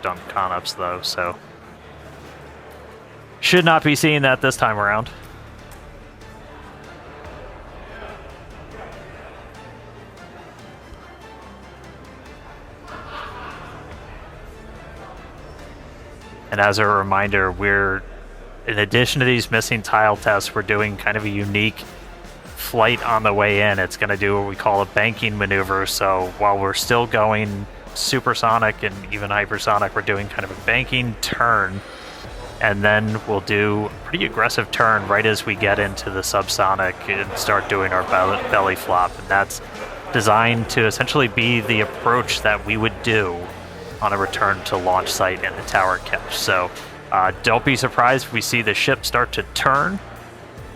worked on con-ups though, so should not be seeing that this time around. And as a reminder, in addition to these missing tile tests, we're doing kind of a unique flight on the way in. It's going to do what we call a banking maneuver. So while we're still going supersonic and even hypersonic, we're doing kind of a banking turn. And then we'll do a pretty aggressive turn right as we get into the subsonic and start doing our belly flop. And that's designed to essentially be the approach that we would do on a return to launch site and the tower catch. So don't be surprised if we see the ship start to turn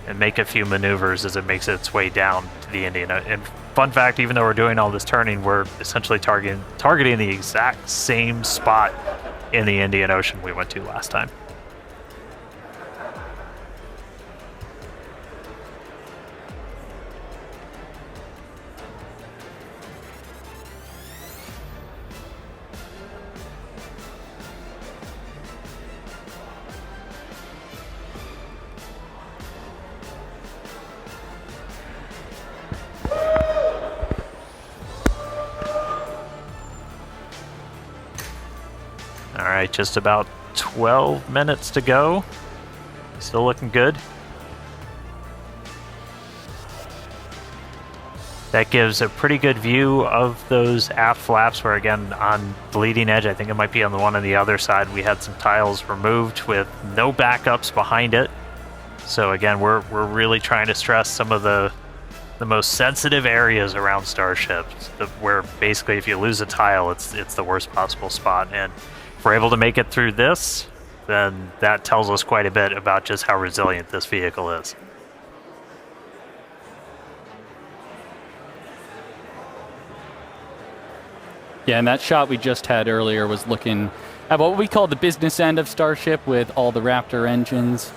and make a few maneuvers as it makes its way down to the Indian. And fun fact, even though we're doing all this turning, we're essentially targeting the exact same spot in the Indian Ocean we went to last time. All right, just about 12 minutes to go. Still looking good. That gives a pretty good view of those aft flaps where, again, on the leading edge, I think it might be on the one on the other side, we had some tiles removed with no backups behind it. So again, we're really trying to stress some of the most sensitive areas around Starship, where basically if you lose a tile, it's the worst possible spot. And if we're able to make it through this, then that tells us quite a bit about just how resilient this vehicle is. Yeah, and that shot we just had earlier was looking at what we call the business end of Starship with all the Raptor engines.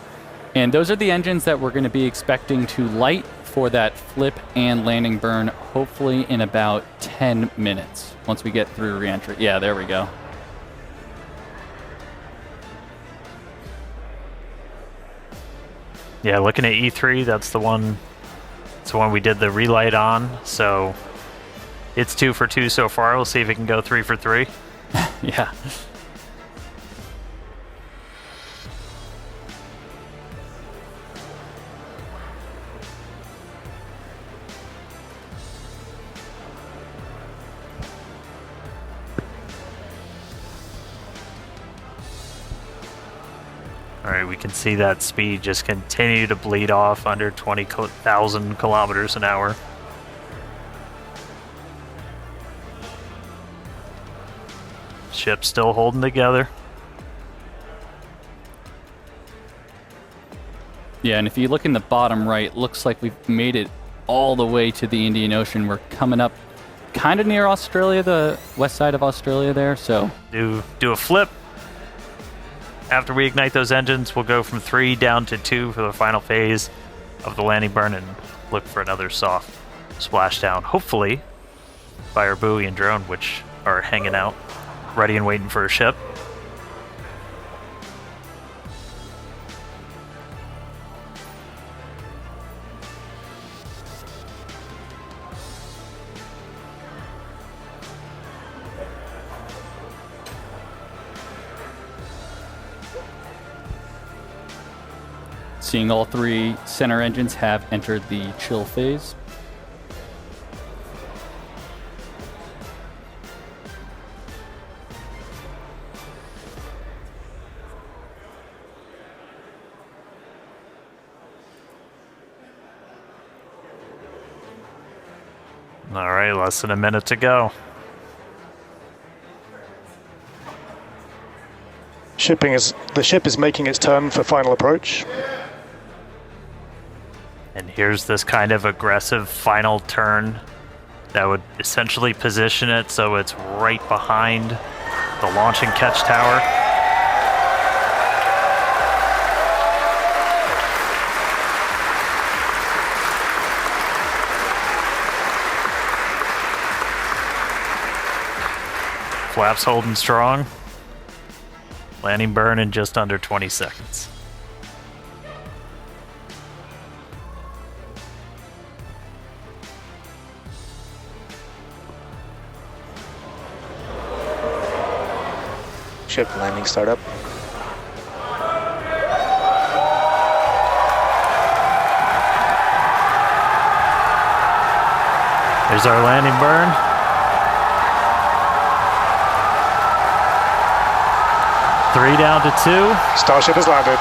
And those are the engines that we're going to be expecting to light for that flip and landing burn, hopefully in about 10 minutes once we get through re-entry. Yeah, there we go. Yeah, looking at E3, that's the one we did the relight on. So it's 2 for 2 so far. We'll see if it can go 3 for 3. Yeah. All right, we can see that speed just continue to bleed off under 20,000 kilometers an hour. Ship's still holding together. Yeah, and if you look in the bottom right, looks like we've made it all the way to the Indian Ocean. We're coming up kind of near Australia, the west side of Australia there, so. Do a flip. After we ignite those engines, we'll go from 3 down to 2 for the final phase of the landing burn and look for another soft splashdown, hopefully by our buoy and drone, which are hanging out, ready and waiting for a ship. Seeing all 3 center engines have entered the chill phase. All right, less than a minute to go. The ship is making its turn for final approach. And here's this kind of aggressive final turn that would essentially position it so it's right behind the launch and catch tower. Flaps holding strong. Landing burn in just under 20 seconds. Ship landing startup. There's our landing burn. Three down to two. Starship has landed.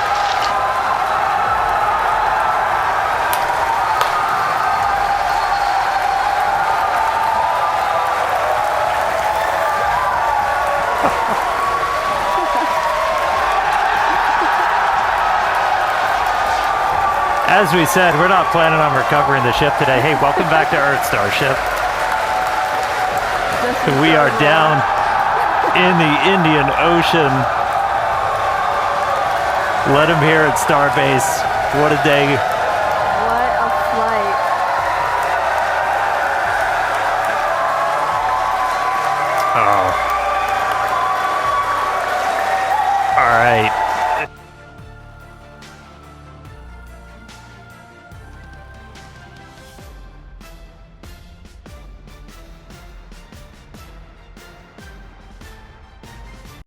As we said, we're not planning on recovering the ship today. Hey, welcome back to Earth, Starship. We are down in the Indian Ocean. Let him hear it, Starbase. What a day. What a flight. Oh.